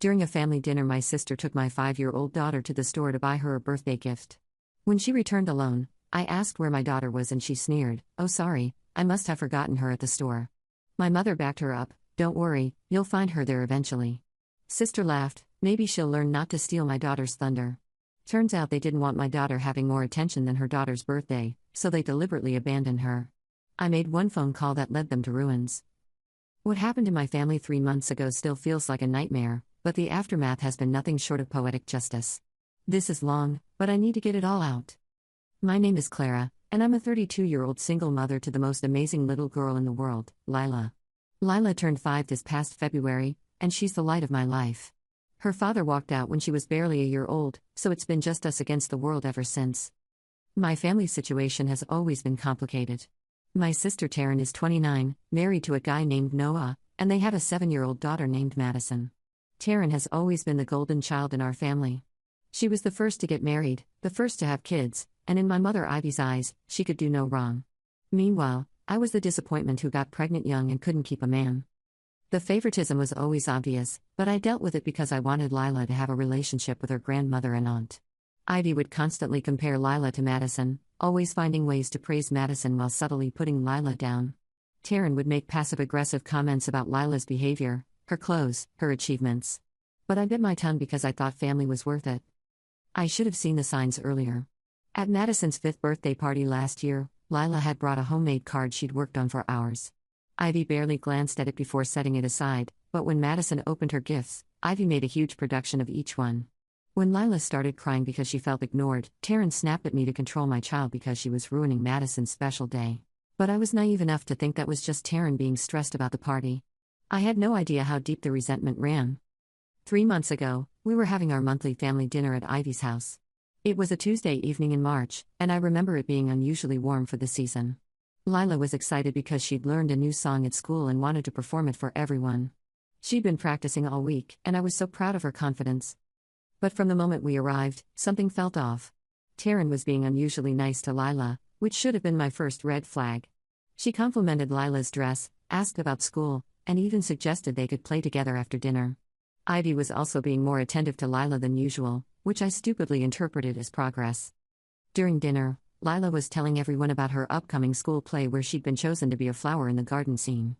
During a family dinner, my sister took my 5-year-old daughter to the store to buy her a birthday gift. When she returned alone, I asked where my daughter was and she sneered, "Oh, sorry, I must have forgotten her at the store." My mother backed her up, "Don't worry, you'll find her there eventually." Sister laughed, "Maybe she'll learn not to steal my daughter's thunder." Turns out they didn't want my daughter having more attention than her daughter's birthday, so they deliberately abandoned her. I made one phone call that led them to ruins. What happened in my family 3 months ago still feels like a nightmare, but the aftermath has been nothing short of poetic justice. This is long, but I need to get it all out. My name is Clara, and I'm a 32-year-old single mother to the most amazing little girl in the world, Lila. Lila turned 5 this past February, and she's the light of my life. Her father walked out when she was barely a year old, so it's been just us against the world ever since. My family situation has always been complicated. My sister Taryn is 29, married to a guy named Noah, and they have a 7-year-old daughter named Madison. Taryn has always been the golden child in our family. She was the first to get married, the first to have kids, and in my mother Ivy's eyes, she could do no wrong. Meanwhile, I was the disappointment who got pregnant young and couldn't keep a man. The favoritism was always obvious, but I dealt with it because I wanted Lila to have a relationship with her grandmother and aunt. Ivy would constantly compare Lila to Madison, always finding ways to praise Madison while subtly putting Lila down. Taryn would make passive-aggressive comments about Lila's behavior, her clothes, her achievements. But I bit my tongue because I thought family was worth it. I should have seen the signs earlier. At Madison's 5th birthday party last year, Lila had brought a homemade card she'd worked on for hours. Ivy barely glanced at it before setting it aside, but when Madison opened her gifts, Ivy made a huge production of each one. When Lila started crying because she felt ignored, Taryn snapped at me to control my child because she was ruining Madison's special day. But I was naive enough to think that was just Taryn being stressed about the party. I had no idea how deep the resentment ran. 3 months ago, we were having our monthly family dinner at Ivy's house. It was a Tuesday evening in March, and I remember it being unusually warm for the season. Lila was excited because she'd learned a new song at school and wanted to perform it for everyone. She'd been practicing all week, and I was so proud of her confidence. But from the moment we arrived, something felt off. Taryn was being unusually nice to Lila, which should have been my first red flag. She complimented Lila's dress, asked about school, and even suggested they could play together after dinner. Ivy was also being more attentive to Lila than usual, which I stupidly interpreted as progress. During dinner, Lila was telling everyone about her upcoming school play where she'd been chosen to be a flower in the garden scene.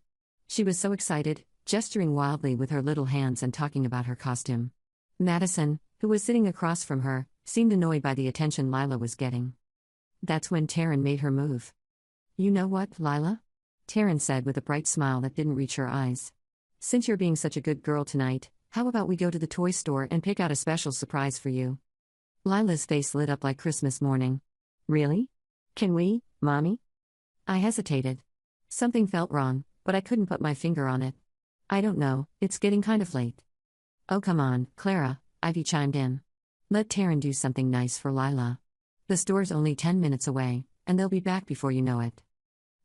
She was so excited, gesturing wildly with her little hands and talking about her costume. Madison, who was sitting across from her, seemed annoyed by the attention Lila was getting. That's when Taryn made her move. "You know what, Lila?" Taryn said with a bright smile that didn't reach her eyes. "Since you're being such a good girl tonight, how about we go to the toy store and pick out a special surprise for you?" Lila's face lit up like Christmas morning. "Really? Can we, Mommy?" I hesitated. Something felt wrong, but I couldn't put my finger on it. "I don't know, it's getting kind of late." "Oh, come on, Clara," Ivy chimed in. "Let Taryn do something nice for Lila. The store's only 10 minutes away, and they'll be back before you know it."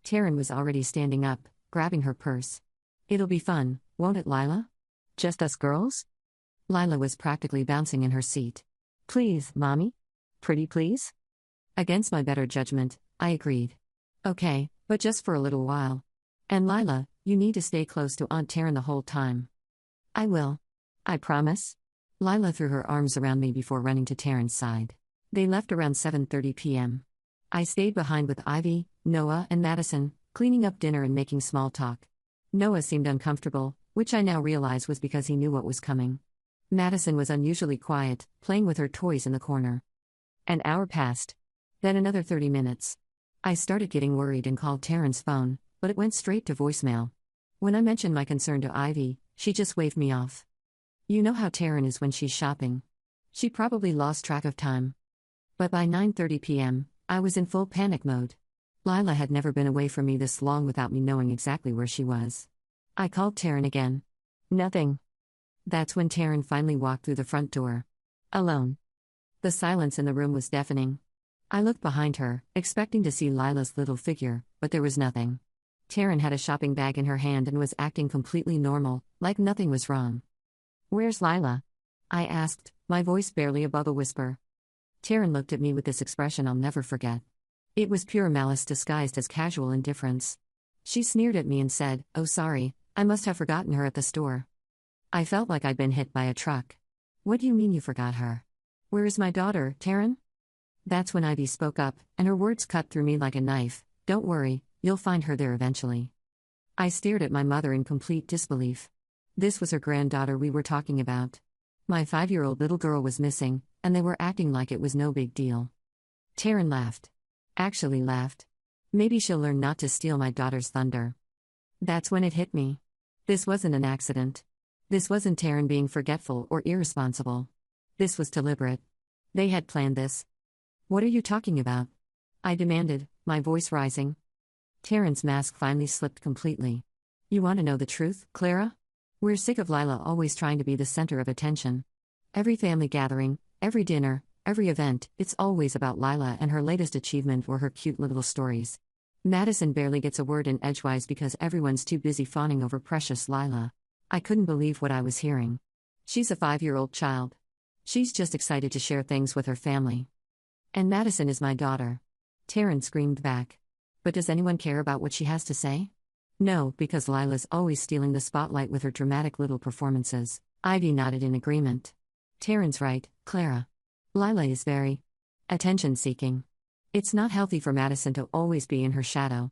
Taryn was already standing up, grabbing her purse. "It'll be fun, won't it, Lila? Just us girls?" Lila was practically bouncing in her seat. "Please, Mommy? Pretty please?" Against my better judgment, I agreed. "Okay, but just for a little while. And Lila, you need to stay close to Aunt Taryn the whole time." "I will. I promise." Lila threw her arms around me before running to Taryn's side. They left around 7:30 p.m. I stayed behind with Ivy, Noah, and Madison, cleaning up dinner and making small talk. Noah seemed uncomfortable, which I now realize was because he knew what was coming. Madison was unusually quiet, playing with her toys in the corner. An hour passed. Then another 30 minutes. I started getting worried and called Taryn's phone, but it went straight to voicemail. When I mentioned my concern to Ivy, she just waved me off. You know how Taryn is when she's shopping. She probably lost track of time. But by 9:30 p.m., I was in full panic mode. Lila had never been away from me this long without me knowing exactly where she was. I called Taryn again. Nothing. That's when Taryn finally walked through the front door. Alone. The silence in the room was deafening. I looked behind her, expecting to see Lila's little figure, but there was nothing. Taryn had a shopping bag in her hand and was acting completely normal, like nothing was wrong. "Where's Lila?" I asked, my voice barely above a whisper. Taryn looked at me with this expression I'll never forget. It was pure malice disguised as casual indifference. She sneered at me and said, "Oh, sorry, I must have forgotten her at the store." I felt like I'd been hit by a truck. What do you mean you forgot her? Where is my daughter, Taryn? That's when Ivy spoke up, and her words cut through me like a knife. Don't worry, you'll find her there eventually. I stared at my mother in complete disbelief. This was her granddaughter we were talking about. My 5-year-old little girl was missing, and they were acting like it was no big deal. Taryn laughed. Actually laughed. Maybe she'll learn not to steal my daughter's thunder. That's when it hit me. This wasn't an accident. This wasn't Taryn being forgetful or irresponsible. This was deliberate. They had planned this. What are you talking about? I demanded, my voice rising. Taryn's mask finally slipped completely. You want to know the truth, Clara? We're sick of Lila always trying to be the center of attention. Every family gathering, every dinner, every event, it's always about Lila and her latest achievement or her cute little stories. Madison barely gets a word in edgewise because everyone's too busy fawning over precious Lila. I couldn't believe what I was hearing. She's a 5-year-old child. She's just excited to share things with her family. And Madison is my daughter. Taryn screamed back. But does anyone care about what she has to say? No, because Lila's always stealing the spotlight with her dramatic little performances. Ivy nodded in agreement. Taryn's right, Clara. Lila is very attention-seeking. It's not healthy for Madison to always be in her shadow.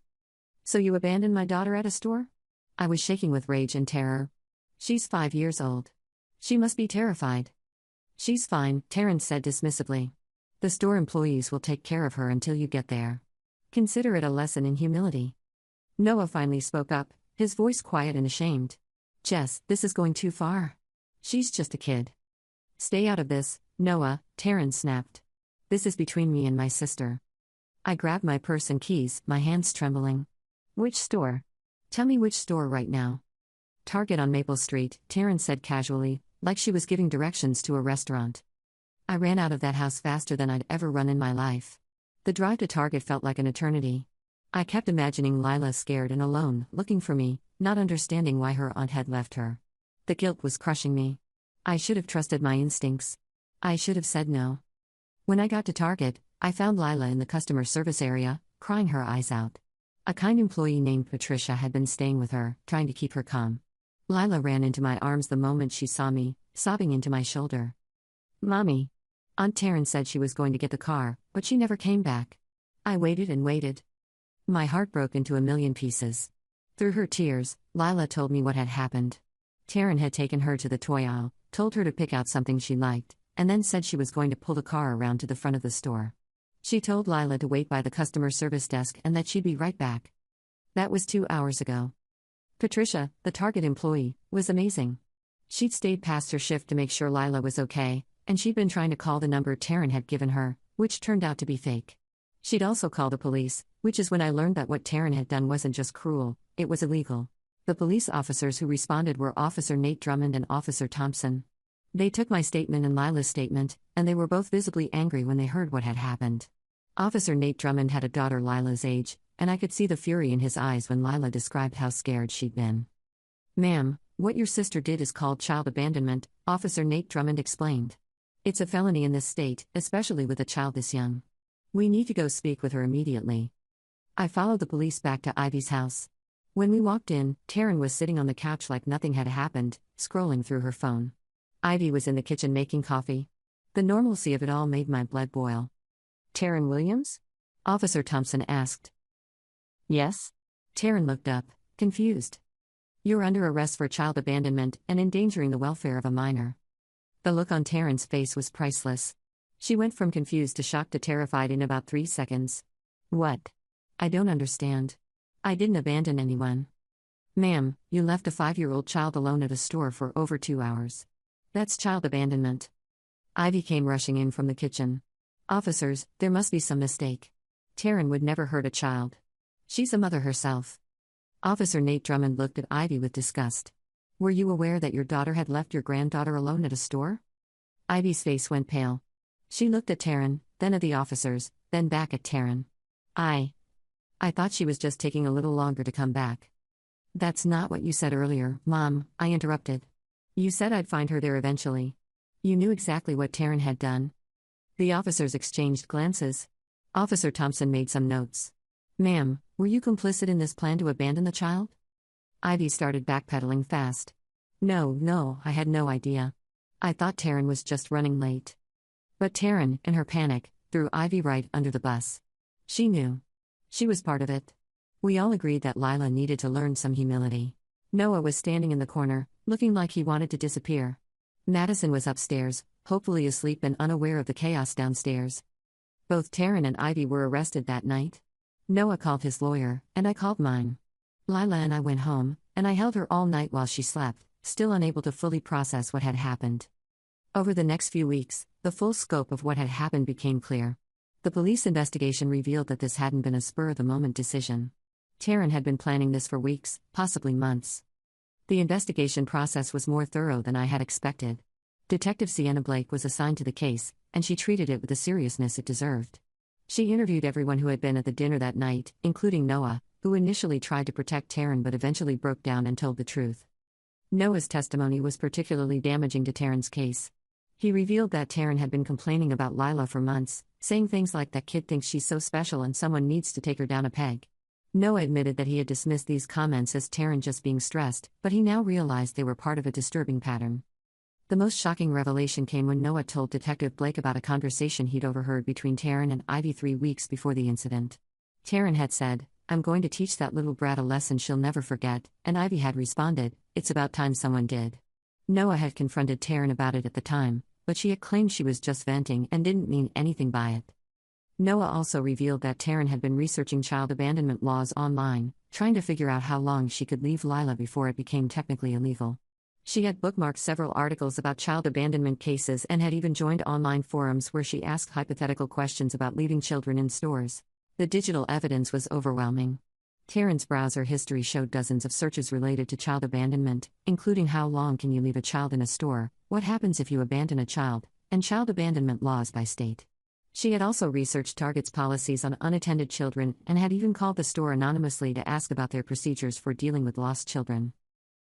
So you abandoned my daughter at a store? I was shaking with rage and terror. She's 5 years old. She must be terrified. She's fine, Taryn said dismissively. The store employees will take care of her until you get there. Consider it a lesson in humility. Noah finally spoke up, his voice quiet and ashamed. Jess, this is going too far. She's just a kid. Stay out of this, Noah, Taryn snapped. This is between me and my sister. I grabbed my purse and keys, my hands trembling. Which store? Tell me which store right now. Target on Maple Street, Taryn said casually, like she was giving directions to a restaurant. I ran out of that house faster than I'd ever run in my life. The drive to Target felt like an eternity. I kept imagining Lila scared and alone, looking for me, not understanding why her aunt had left her. The guilt was crushing me. I should have trusted my instincts. I should have said no. When I got to Target, I found Lila in the customer service area, crying her eyes out. A kind employee named Patricia had been staying with her, trying to keep her calm. Lila ran into my arms the moment she saw me, sobbing into my shoulder. Mommy. Aunt Taryn said she was going to get the car, but she never came back. I waited and waited. My heart broke into a million pieces. Through her tears, Lila told me what had happened. Taryn had taken her to the toy aisle, told her to pick out something she liked, and then said she was going to pull the car around to the front of the store. She told Lila to wait by the customer service desk and that she'd be right back. That was 2 hours ago. Patricia, the Target employee, was amazing. She'd stayed past her shift to make sure Lila was okay, and she'd been trying to call the number Taryn had given her, which turned out to be fake. She'd also called the police, which is when I learned that what Taryn had done wasn't just cruel, it was illegal. The police officers who responded were Officer Nate Drummond and Officer Thompson. They took my statement and Lila's statement, and they were both visibly angry when they heard what had happened. Officer Nate Drummond had a daughter Lila's age, and I could see the fury in his eyes when Lila described how scared she'd been. Ma'am, what your sister did is called child abandonment, Officer Nate Drummond explained. It's a felony in this state, especially with a child this young. We need to go speak with her immediately. I followed the police back to Ivy's house. When we walked in, Taryn was sitting on the couch like nothing had happened, scrolling through her phone. Ivy was in the kitchen making coffee. The normalcy of it all made my blood boil. Taryn Williams? Officer Thompson asked. Yes? Taryn looked up, confused. You're under arrest for child abandonment and endangering the welfare of a minor. The look on Taryn's face was priceless. She went from confused to shocked to terrified in about 3 seconds. What? I don't understand. I didn't abandon anyone. Ma'am, you left a 5-year-old child alone at a store for over 2 hours. That's child abandonment. Ivy came rushing in from the kitchen. Officers, there must be some mistake. Taryn would never hurt a child. She's a mother herself. Officer Nate Drummond looked at Ivy with disgust. Were you aware that your daughter had left your granddaughter alone at a store? Ivy's face went pale. She looked at Taryn, then at the officers, then back at Taryn. I thought she was just taking a little longer to come back. That's not what you said earlier, Mom, I interrupted. You said I'd find her there eventually. You knew exactly what Taryn had done. The officers exchanged glances. Officer Thompson made some notes. Ma'am, were you complicit in this plan to abandon the child? Ivy started backpedaling fast. No, I had no idea. I thought Taryn was just running late. But Taryn, in her panic, threw Ivy right under the bus. She knew. She was part of it. We all agreed that Lila needed to learn some humility. Noah was standing in the corner, looking like he wanted to disappear. Madison was upstairs, hopefully asleep and unaware of the chaos downstairs. Both Taryn and Ivy were arrested that night. Noah called his lawyer, and I called mine. Lila and I went home, and I held her all night while she slept, still unable to fully process what had happened. Over the next few weeks, the full scope of what had happened became clear. The police investigation revealed that this hadn't been a spur-of-the-moment decision. Taryn had been planning this for weeks, possibly months. The investigation process was more thorough than I had expected. Detective Sienna Blake was assigned to the case, and she treated it with the seriousness it deserved. She interviewed everyone who had been at the dinner that night, including Noah, who initially tried to protect Taryn but eventually broke down and told the truth. Noah's testimony was particularly damaging to Taryn's case. He revealed that Taryn had been complaining about Lila for months, saying things like that kid thinks she's so special and someone needs to take her down a peg. Noah admitted that he had dismissed these comments as Taryn just being stressed, but he now realized they were part of a disturbing pattern. The most shocking revelation came when Noah told Detective Blake about a conversation he'd overheard between Taryn and Ivy 3 weeks before the incident. Taryn had said, "I'm going to teach that little brat a lesson she'll never forget," and Ivy had responded, "It's about time someone did." Noah had confronted Taryn about it at the time, but she had claimed she was just venting and didn't mean anything by it. Noah also revealed that Taryn had been researching child abandonment laws online, trying to figure out how long she could leave Lila before it became technically illegal. She had bookmarked several articles about child abandonment cases and had even joined online forums where she asked hypothetical questions about leaving children in stores. The digital evidence was overwhelming. Taryn's browser history showed dozens of searches related to child abandonment, including how long can you leave a child in a store, what happens if you abandon a child, and child abandonment laws by state. She had also researched Target's policies on unattended children and had even called the store anonymously to ask about their procedures for dealing with lost children.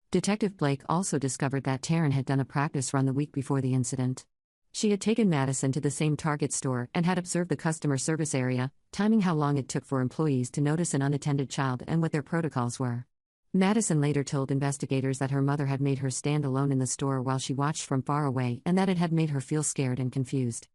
Detective Blake also discovered that Taryn had done a practice run the week before the incident. She had taken Madison to the same Target store and had observed the customer service area, timing how long it took for employees to notice an unattended child and what their protocols were. Madison later told investigators that her mother had made her stand alone in the store while she watched from far away and that it had made her feel scared and confused.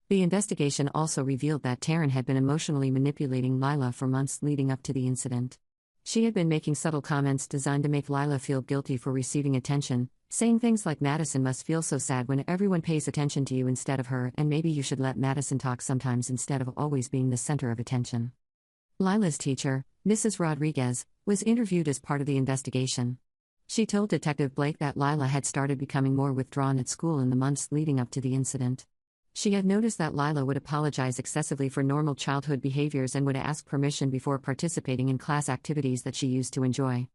The investigation also revealed that Taryn had been emotionally manipulating Lila for months leading up to the incident. She had been making subtle comments designed to make Lila feel guilty for receiving attention, saying things like Madison must feel so sad when everyone pays attention to you instead of her, and maybe you should let Madison talk sometimes instead of always being the center of attention. Lila's teacher, Mrs. Rodriguez, was interviewed as part of the investigation. She told Detective Blake that Lila had started becoming more withdrawn at school in the months leading up to the incident. She had noticed that Lila would apologize excessively for normal childhood behaviors and would ask permission before participating in class activities that she used to enjoy.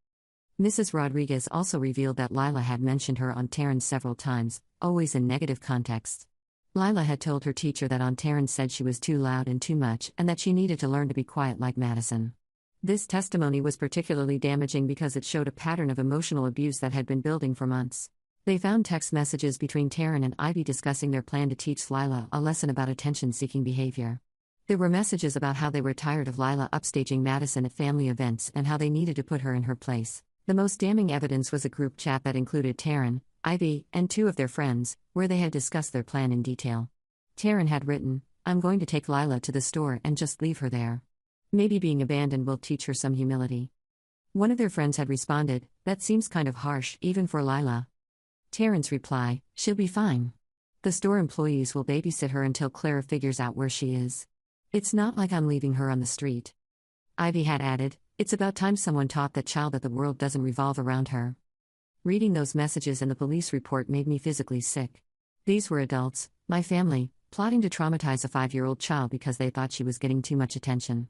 Mrs. Rodriguez also revealed that Lila had mentioned her Aunt Taryn several times, always in negative contexts. Lila had told her teacher that Aunt Taryn said she was too loud and too much and that she needed to learn to be quiet like Madison. This testimony was particularly damaging because it showed a pattern of emotional abuse that had been building for months. They found text messages between Taryn and Ivy discussing their plan to teach Lila a lesson about attention-seeking behavior. There were messages about how they were tired of Lila upstaging Madison at family events and how they needed to put her in her place. The most damning evidence was a group chat that included Taryn, Ivy, and 2 of their friends, where they had discussed their plan in detail. Taryn had written, "I'm going to take Lila to the store and just leave her there. Maybe being abandoned will teach her some humility." One of their friends had responded, "That seems kind of harsh, even for Lila." Taryn's reply, "She'll be fine. The store employees will babysit her until Clara figures out where she is. It's not like I'm leaving her on the street." Ivy had added, "It's about time someone taught that child that the world doesn't revolve around her." Reading those messages and the police report made me physically sick. These were adults, my family, plotting to traumatize a 5-year-old child because they thought she was getting too much attention.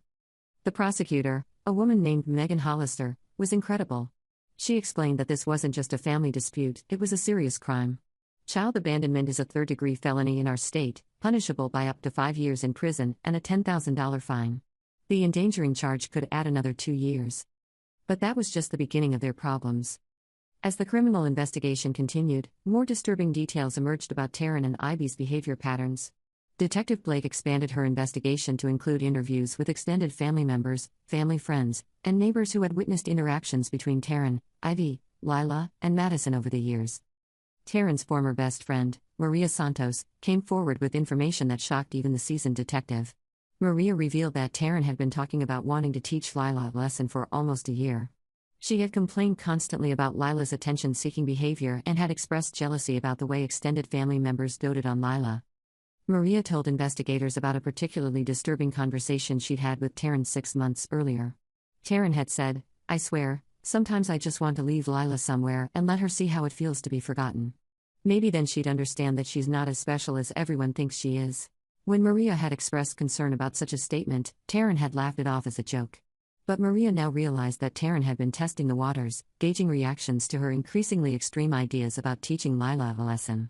The prosecutor, a woman named Megan Hollister, was incredible. She explained that this wasn't just a family dispute, it was a serious crime. Child abandonment is a third-degree felony in our state, punishable by up to 5 years in prison and a $10,000 fine. The endangering charge could add another 2 years. But that was just the beginning of their problems. As the criminal investigation continued, more disturbing details emerged about Taryn and Ivy's behavior patterns. Detective Blake expanded her investigation to include interviews with extended family members, family friends, and neighbors who had witnessed interactions between Taryn, Ivy, Lila, and Madison over the years. Taryn's former best friend, Maria Santos, came forward with information that shocked even the seasoned detective. Maria revealed that Taryn had been talking about wanting to teach Lila a lesson for almost a year. She had complained constantly about Lila's attention-seeking behavior and had expressed jealousy about the way extended family members doted on Lila. Maria told investigators about a particularly disturbing conversation she'd had with Taryn 6 months earlier. Taryn had said, "I swear, sometimes I just want to leave Lila somewhere and let her see how it feels to be forgotten. Maybe then she'd understand that she's not as special as everyone thinks she is." When Maria had expressed concern about such a statement, Taryn had laughed it off as a joke. But Maria now realized that Taryn had been testing the waters, gauging reactions to her increasingly extreme ideas about teaching Lila a lesson.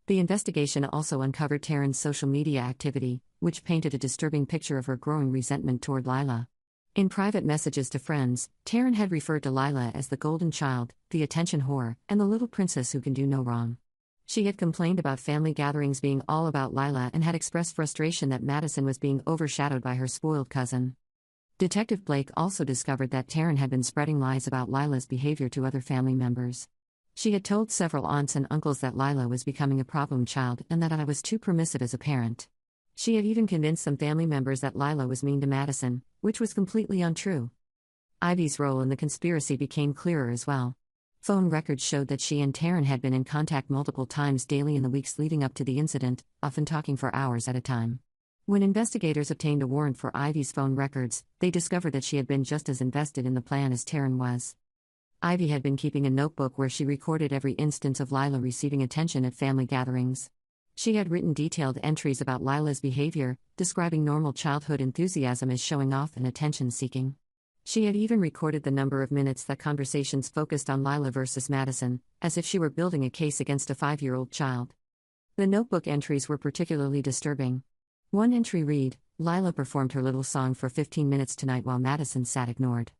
The investigation also uncovered Taryn's social media activity, which painted a disturbing picture of her growing resentment toward Lila. In private messages to friends, Taryn had referred to Lila as the golden child, the attention whore, and the little princess who can do no wrong. She had complained about family gatherings being all about Lila and had expressed frustration that Madison was being overshadowed by her spoiled cousin. Detective Blake also discovered that Taryn had been spreading lies about Lila's behavior to other family members. She had told several aunts and uncles that Lila was becoming a problem child and that I was too permissive as a parent. She had even convinced some family members that Lila was mean to Madison, which was completely untrue. Ivy's role in the conspiracy became clearer as well. Phone records showed that she and Taryn had been in contact multiple times daily in the weeks leading up to the incident, often talking for hours at a time. When investigators obtained a warrant for Ivy's phone records, they discovered that she had been just as invested in the plan as Taryn was. Ivy had been keeping a notebook where she recorded every instance of Lila receiving attention at family gatherings. She had written detailed entries about Lila's behavior, describing normal childhood enthusiasm as showing off and attention-seeking. She had even recorded the number of minutes that conversations focused on Lila versus Madison, as if she were building a case against a 5-year-old child. The notebook entries were particularly disturbing. One entry read, "Lila performed her little song for 15 minutes tonight while Madison sat ignored.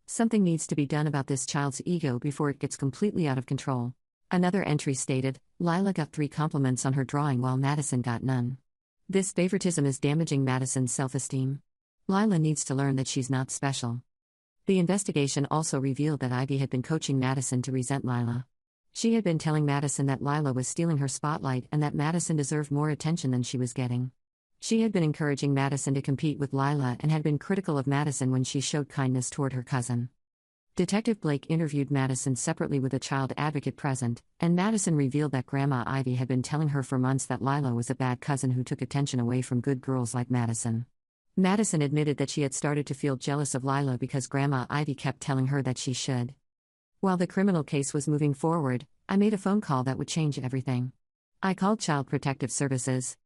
Something needs to be done about this child's ego before it gets completely out of control." Another entry stated, "Lila got 3 compliments on her drawing while Madison got none. This favoritism is damaging Madison's self-esteem. Lila needs to learn that she's not special." The investigation also revealed that Ivy had been coaching Madison to resent Lila. She had been telling Madison that Lila was stealing her spotlight and that Madison deserved more attention than she was getting. She had been encouraging Madison to compete with Lila and had been critical of Madison when she showed kindness toward her cousin. Detective Blake interviewed Madison separately with a child advocate present, and Madison revealed that Grandma Ivy had been telling her for months that Lila was a bad cousin who took attention away from good girls like Madison. Madison admitted that she had started to feel jealous of Lila because Grandma Ivy kept telling her that she should. While the criminal case was moving forward, I made a phone call that would change everything. I called Child Protective Services.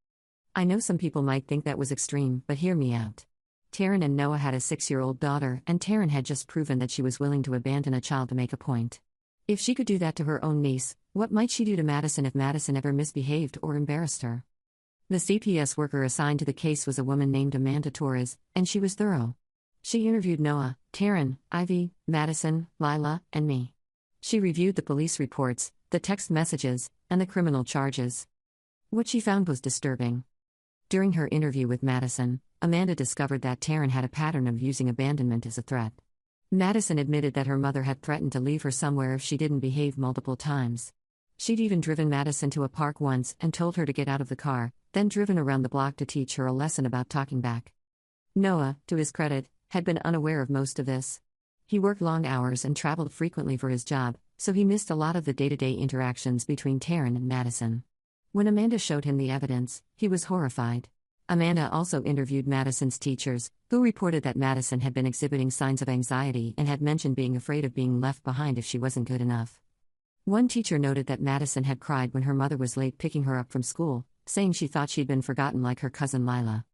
I know some people might think that was extreme, but hear me out. Taryn and Noah had a 6-year-old daughter, and Taryn had just proven that she was willing to abandon a child to make a point. If she could do that to her own niece, what might she do to Madison if Madison ever misbehaved or embarrassed her? The CPS worker assigned to the case was a woman named Amanda Torres, and she was thorough. She interviewed Noah, Taryn, Ivy, Madison, Lila, and me. She reviewed the police reports, the text messages, and the criminal charges. What she found was disturbing. During her interview with Madison, Amanda discovered that Taryn had a pattern of using abandonment as a threat. Madison admitted that her mother had threatened to leave her somewhere if she didn't behave multiple times. She'd even driven Madison to a park once and told her to get out of the car, then driven around the block to teach her a lesson about talking back. Noah, to his credit, had been unaware of most of this. He worked long hours and traveled frequently for his job, so he missed a lot of the day-to-day interactions between Taryn and Madison. When Amanda showed him the evidence, he was horrified. Amanda also interviewed Madison's teachers, who reported that Madison had been exhibiting signs of anxiety and had mentioned being afraid of being left behind if she wasn't good enough. One teacher noted that Madison had cried when her mother was late picking her up from school, saying she thought she'd been forgotten like her cousin Lila.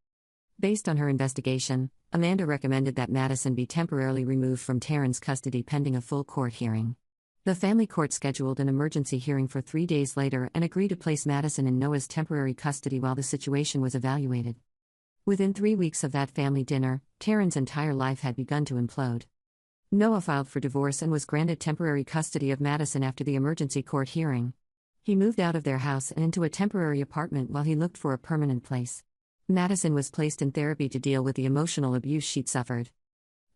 Based on her investigation, Amanda recommended that Madison be temporarily removed from Taryn's custody pending a full court hearing. The family court scheduled an emergency hearing for 3 days later and agreed to place Madison in Noah's temporary custody while the situation was evaluated. Within 3 weeks of that family dinner, Taryn's entire life had begun to implode. Noah filed for divorce and was granted temporary custody of Madison after the emergency court hearing. He moved out of their house and into a temporary apartment while he looked for a permanent place. Madison was placed in therapy to deal with the emotional abuse she'd suffered.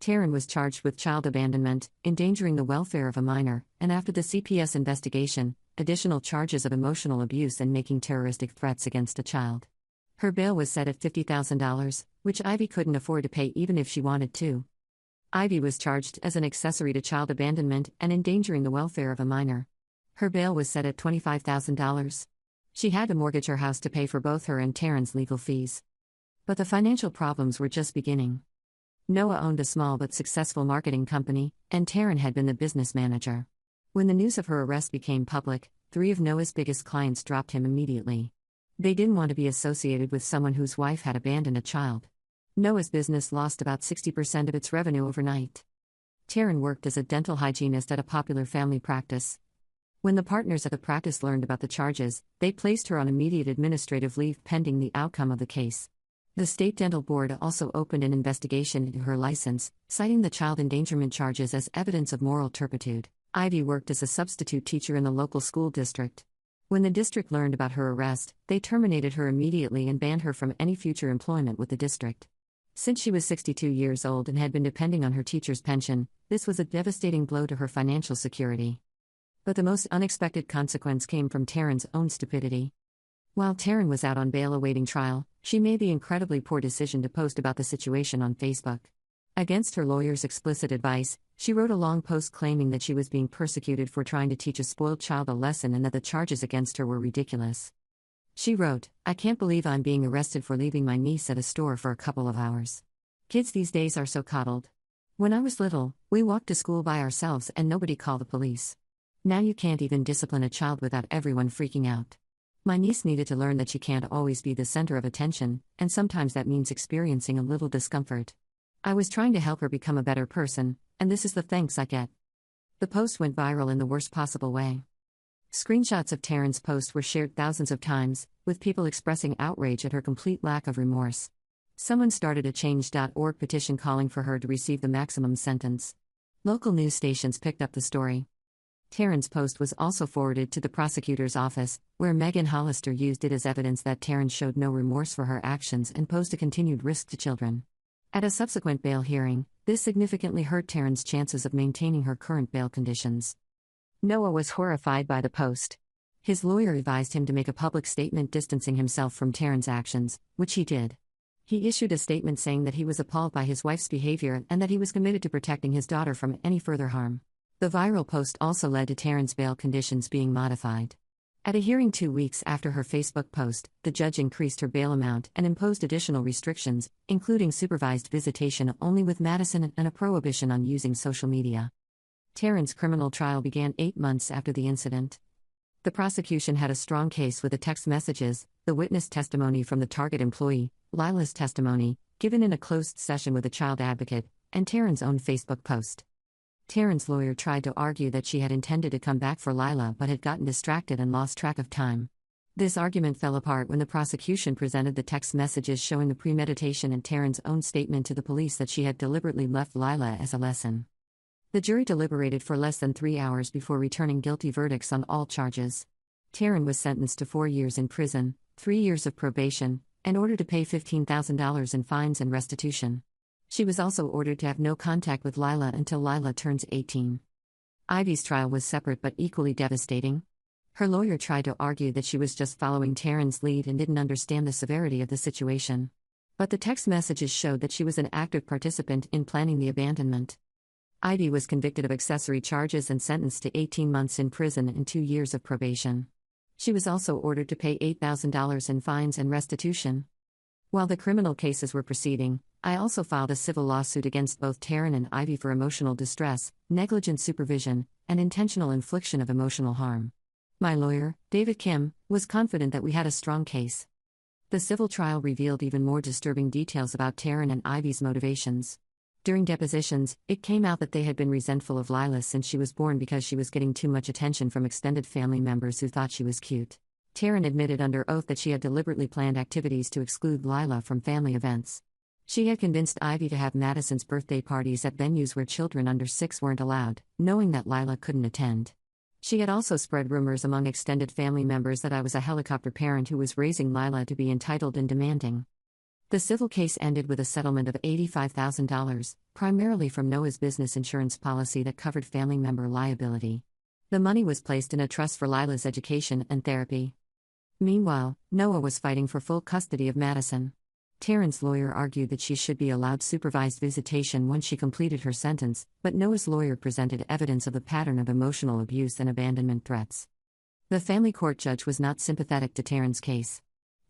Taryn was charged with child abandonment, endangering the welfare of a minor, and after the CPS investigation, additional charges of emotional abuse and making terroristic threats against a child. Her bail was set at $50,000, which Ivy couldn't afford to pay even if she wanted to. Ivy was charged as an accessory to child abandonment and endangering the welfare of a minor. Her bail was set at $25,000. She had to mortgage her house to pay for both her and Taryn's legal fees. But the financial problems were just beginning. Noah owned a small but successful marketing company, and Taryn had been the business manager. When the news of her arrest became public, 3 of Noah's biggest clients dropped him immediately. They didn't want to be associated with someone whose wife had abandoned a child. Noah's business lost about 60% of its revenue overnight. Taryn worked as a dental hygienist at a popular family practice. When the partners at the practice learned about the charges, they placed her on immediate administrative leave pending the outcome of the case. The State Dental Board also opened an investigation into her license, citing the child endangerment charges as evidence of moral turpitude. Ivy worked as a substitute teacher in the local school district. When the district learned about her arrest, they terminated her immediately and banned her from any future employment with the district. Since she was 62 years old and had been depending on her teacher's pension, this was a devastating blow to her financial security. But the most unexpected consequence came from Taryn's own stupidity. While Taryn was out on bail awaiting trial, she made the incredibly poor decision to post about the situation on Facebook. Against her lawyer's explicit advice, she wrote a long post claiming that she was being persecuted for trying to teach a spoiled child a lesson and that the charges against her were ridiculous. She wrote, "I can't believe I'm being arrested for leaving my niece at a store for a couple of hours. Kids these days are so coddled. When I was little, we walked to school by ourselves and nobody called the police. Now you can't even discipline a child without everyone freaking out. My niece needed to learn that she can't always be the center of attention, and sometimes that means experiencing a little discomfort. I was trying to help her become a better person, and this is the thanks I get." The post went viral in the worst possible way. Screenshots of Taryn's post were shared thousands of times, with people expressing outrage at her complete lack of remorse. Someone started a Change.org petition calling for her to receive the maximum sentence. Local news stations picked up the story. Taryn's post was also forwarded to the prosecutor's office, where Megan Hollister used it as evidence that Taryn showed no remorse for her actions and posed a continued risk to children. At a subsequent bail hearing, this significantly hurt Taryn's chances of maintaining her current bail conditions. Noah was horrified by the post. His lawyer advised him to make a public statement distancing himself from Taryn's actions, which he did. He issued a statement saying that he was appalled by his wife's behavior and that he was committed to protecting his daughter from any further harm. The viral post also led to Taryn's bail conditions being modified. At a hearing 2 weeks after her Facebook post, the judge increased her bail amount and imposed additional restrictions, including supervised visitation only with Madison and a prohibition on using social media. Taryn's criminal trial began 8 months after the incident. The prosecution had a strong case with the text messages, the witness testimony from the target employee, Lila's testimony, given in a closed session with a child advocate, and Taryn's own Facebook post. Taryn's lawyer tried to argue that she had intended to come back for Lila but had gotten distracted and lost track of time. This argument fell apart when the prosecution presented the text messages showing the premeditation and Taryn's own statement to the police that she had deliberately left Lila as a lesson. The jury deliberated for less than 3 hours before returning guilty verdicts on all charges. Taryn was sentenced to 4 years in prison, 3 years of probation, and ordered to pay $15,000 in fines and restitution. She was also ordered to have no contact with Lila until Lila turns 18. Ivy's trial was separate but equally devastating. Her lawyer tried to argue that she was just following Taryn's lead and didn't understand the severity of the situation. But the text messages showed that she was an active participant in planning the abandonment. Ivy was convicted of accessory charges and sentenced to 18 months in prison and 2 years of probation. She was also ordered to pay $8,000 in fines and restitution. While the criminal cases were proceeding, I also filed a civil lawsuit against both Taryn and Ivy for emotional distress, negligent supervision, and intentional infliction of emotional harm. My lawyer, David Kim, was confident that we had a strong case. The civil trial revealed even more disturbing details about Taryn and Ivy's motivations. During depositions, it came out that they had been resentful of Lila since she was born because she was getting too much attention from extended family members who thought she was cute. Taryn admitted under oath that she had deliberately planned activities to exclude Lila from family events. She had convinced Ivy to have Madison's birthday parties at venues where children under 6 weren't allowed, knowing that Lila couldn't attend. She had also spread rumors among extended family members that I was a helicopter parent who was raising Lila to be entitled and demanding. The civil case ended with a settlement of $85,000, primarily from Noah's business insurance policy that covered family member liability. The money was placed in a trust for Lila's education and therapy. Meanwhile, Noah was fighting for full custody of Madison. Taryn's lawyer argued that she should be allowed supervised visitation once she completed her sentence, but Noah's lawyer presented evidence of a pattern of emotional abuse and abandonment threats. The family court judge was not sympathetic to Taryn's case.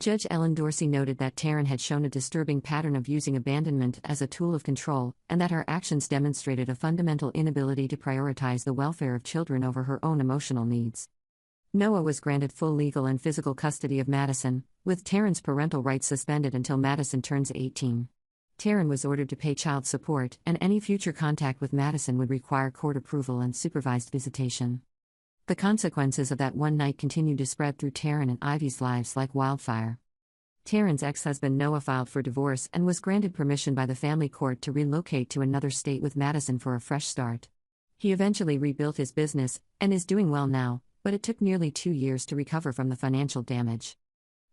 Judge Ellen Dorsey noted that Taryn had shown a disturbing pattern of using abandonment as a tool of control, and that her actions demonstrated a fundamental inability to prioritize the welfare of children over her own emotional needs. Noah was granted full legal and physical custody of Madison, with Taryn's parental rights suspended until Madison turns 18. Taryn was ordered to pay child support, and any future contact with Madison would require court approval and supervised visitation. The consequences of that one night continued to spread through Taryn and Ivy's lives like wildfire. Taryn's ex-husband Noah filed for divorce and was granted permission by the family court to relocate to another state with Madison for a fresh start. He eventually rebuilt his business, and is doing well now, but it took nearly 2 years to recover from the financial damage.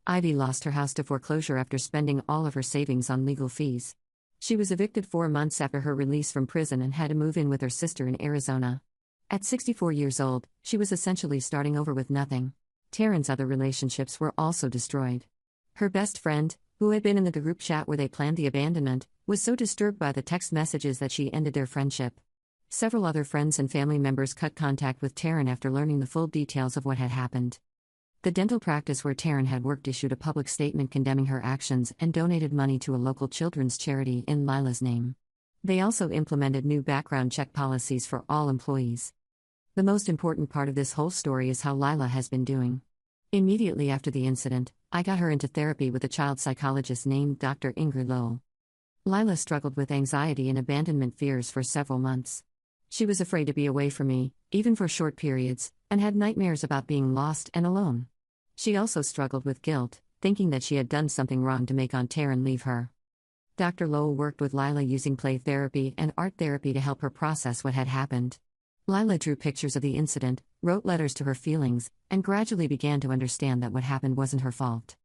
Ivy lost her house to foreclosure after spending all of her savings on legal fees. She was evicted 4 months after her release from prison and had to move in with her sister in Arizona. At 64 years old, she was essentially starting over with nothing. Taryn's other relationships were also destroyed. Her best friend, who had been in the group chat where they planned the abandonment, was so disturbed by the text messages that she ended their friendship. Several other friends and family members cut contact with Taryn after learning the full details of what had happened. The dental practice where Taryn had worked issued a public statement condemning her actions and donated money to a local children's charity in Lila's name. They also implemented new background check policies for all employees. The most important part of this whole story is how Lila has been doing. Immediately after the incident, I got her into therapy with a child psychologist named Dr. Ingrid Lowell. Lila struggled with anxiety and abandonment fears for several months. She was afraid to be away from me, even for short periods, and had nightmares about being lost and alone. She also struggled with guilt, thinking that she had done something wrong to make Aunt Taryn leave her. Dr. Lowell worked with Lila using play therapy and art therapy to help her process what had happened. Lila drew pictures of the incident, wrote letters to her feelings, and gradually began to understand that what happened wasn't her fault.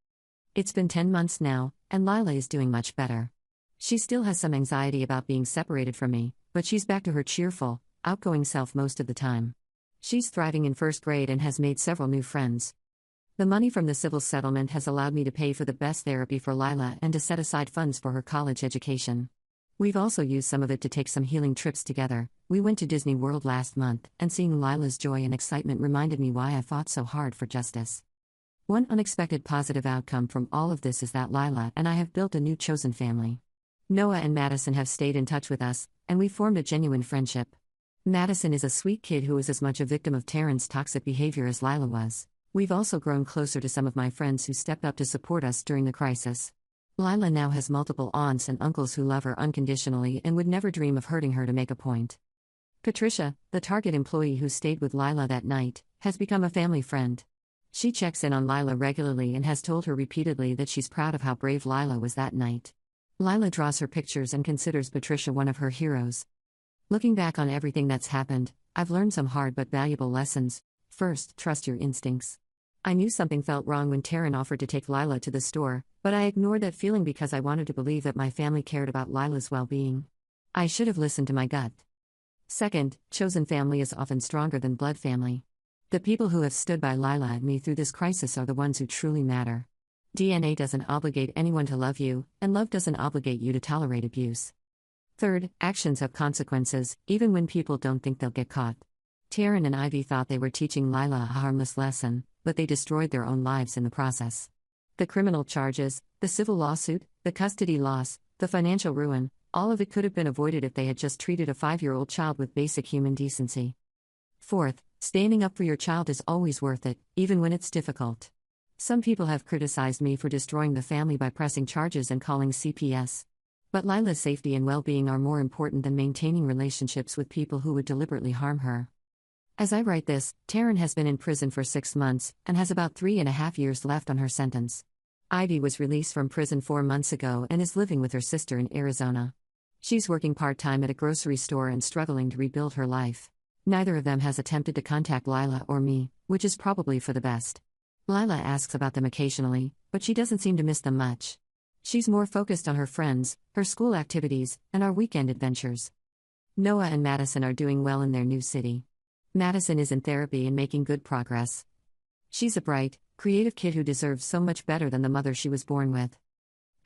It's been 10 months now, and Lila is doing much better. She still has some anxiety about being separated from me, but she's back to her cheerful, outgoing self most of the time. She's thriving in first grade and has made several new friends. The money from the civil settlement has allowed me to pay for the best therapy for Lila and to set aside funds for her college education. We've also used some of it to take some healing trips together. We went to Disney World last month, and seeing Lila's joy and excitement reminded me why I fought so hard for justice. One unexpected positive outcome from all of this is that Lila and I have built a new chosen family. Noah and Madison have stayed in touch with us, and we formed a genuine friendship. Madison is a sweet kid who is as much a victim of Taryn's toxic behavior as Lila was. We've also grown closer to some of my friends who stepped up to support us during the crisis. Lila now has multiple aunts and uncles who love her unconditionally and would never dream of hurting her to make a point. Patricia, the Target employee who stayed with Lila that night, has become a family friend. She checks in on Lila regularly and has told her repeatedly that she's proud of how brave Lila was that night. Lila draws her pictures and considers Patricia one of her heroes. Looking back on everything that's happened, I've learned some hard but valuable lessons. First, trust your instincts. I knew something felt wrong when Taryn offered to take Lila to the store, but I ignored that feeling because I wanted to believe that my family cared about Lila's well-being. I should have listened to my gut. Second, chosen family is often stronger than blood family. The people who have stood by Lila and me through this crisis are the ones who truly matter. DNA doesn't obligate anyone to love you, and love doesn't obligate you to tolerate abuse. Third, actions have consequences, even when people don't think they'll get caught. Taryn and Ivy thought they were teaching Lila a harmless lesson, but they destroyed their own lives in the process. The criminal charges, the civil lawsuit, the custody loss, the financial ruin, all of it could have been avoided if they had just treated a 5-year-old child with basic human decency. Fourth, standing up for your child is always worth it, even when it's difficult. Some people have criticized me for destroying the family by pressing charges and calling CPS. But Lila's safety and well-being are more important than maintaining relationships with people who would deliberately harm her. As I write this, Taryn has been in prison for 6 months, and has about 3.5 years left on her sentence. Ivy was released from prison 4 months ago and is living with her sister in Arizona. She's working part-time at a grocery store and struggling to rebuild her life. Neither of them has attempted to contact Lila or me, which is probably for the best. Lila asks about them occasionally, but she doesn't seem to miss them much. She's more focused on her friends, her school activities, and our weekend adventures. Noah and Madison are doing well in their new city. Madison is in therapy and making good progress. She's a bright, creative kid who deserves so much better than the mother she was born with.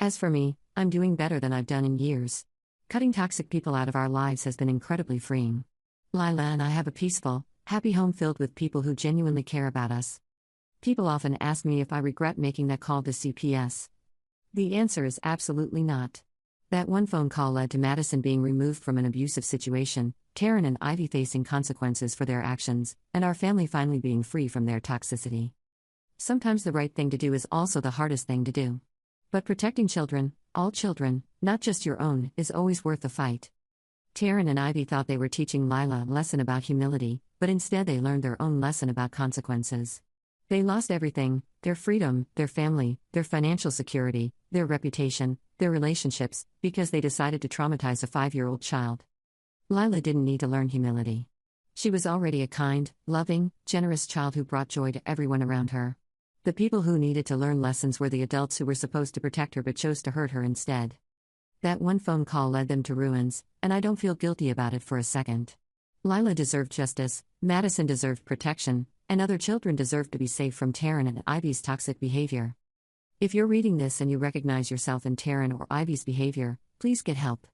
As for me, I'm doing better than I've done in years. Cutting toxic people out of our lives has been incredibly freeing. Lila and I have a peaceful, happy home filled with people who genuinely care about us. People often ask me if I regret making that call to CPS. The answer is absolutely not. That one phone call led to Madison being removed from an abusive situation, Taryn and Ivy facing consequences for their actions, and our family finally being free from their toxicity. Sometimes the right thing to do is also the hardest thing to do. But protecting children, all children, not just your own, is always worth the fight. Taryn and Ivy thought they were teaching Lila a lesson about humility, but instead they learned their own lesson about consequences. They lost everything: their freedom, their family, their financial security, their reputation, their relationships, because they decided to traumatize a 5-year-old child. Lila didn't need to learn humility. She was already a kind, loving, generous child who brought joy to everyone around her. The people who needed to learn lessons were the adults who were supposed to protect her but chose to hurt her instead. That one phone call led them to ruins, and I don't feel guilty about it for a second. Lila deserved justice, Madison deserved protection, and other children deserve to be safe from Taryn and Ivy's toxic behavior. If you're reading this and you recognize yourself in Taryn or Ivy's behavior, please get help.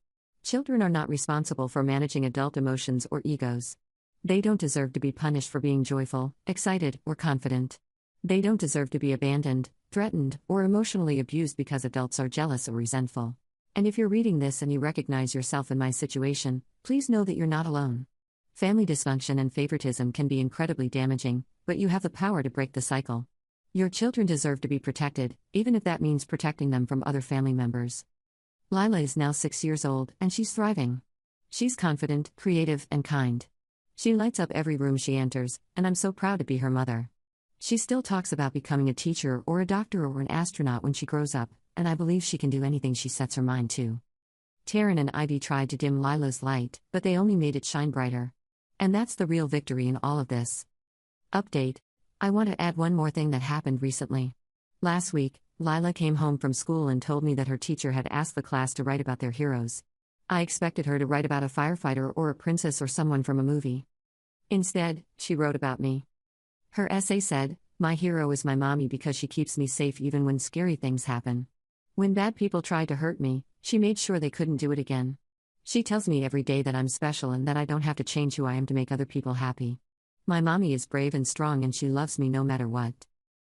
Children are not responsible for managing adult emotions or egos. They don't deserve to be punished for being joyful, excited, or confident. They don't deserve to be abandoned, threatened, or emotionally abused because adults are jealous or resentful. And if you're reading this and you recognize yourself in my situation, please know that you're not alone. Family dysfunction and favoritism can be incredibly damaging, but you have the power to break the cycle. Your children deserve to be protected, even if that means protecting them from other family members. Lila is now 6 years old, and she's thriving. She's confident, creative, and kind. She lights up every room she enters, and I'm so proud to be her mother. She still talks about becoming a teacher or a doctor or an astronaut when she grows up, and I believe she can do anything she sets her mind to. Taryn and Ivy tried to dim Lila's light, but they only made it shine brighter. And that's the real victory in all of this. Update. I want to add one more thing that happened recently. Last week, Lila came home from school and told me that her teacher had asked the class to write about their heroes. I expected her to write about a firefighter or a princess or someone from a movie. Instead, she wrote about me. Her essay said, "My hero is my mommy because she keeps me safe even when scary things happen. When bad people tried to hurt me, she made sure they couldn't do it again. She tells me every day that I'm special and that I don't have to change who I am to make other people happy. My mommy is brave and strong and she loves me no matter what."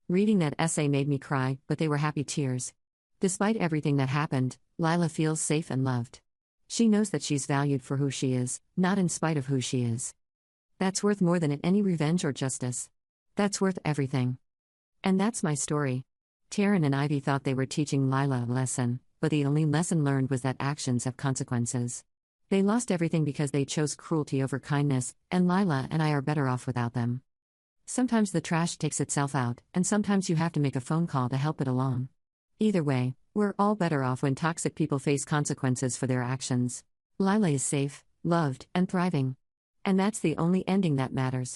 Reading that essay made me cry, but they were happy tears. Despite everything that happened, Lila feels safe and loved. She knows that she's valued for who she is, not in spite of who she is. That's worth more than any revenge or justice. That's worth everything. And that's my story. Taryn and Ivy thought they were teaching Lila a lesson, but the only lesson learned was that actions have consequences. They lost everything because they chose cruelty over kindness, and Lila and I are better off without them. Sometimes the trash takes itself out, and sometimes you have to make a phone call to help it along. Either way, we're all better off when toxic people face consequences for their actions. Lila is safe, loved, and thriving. And that's the only ending that matters.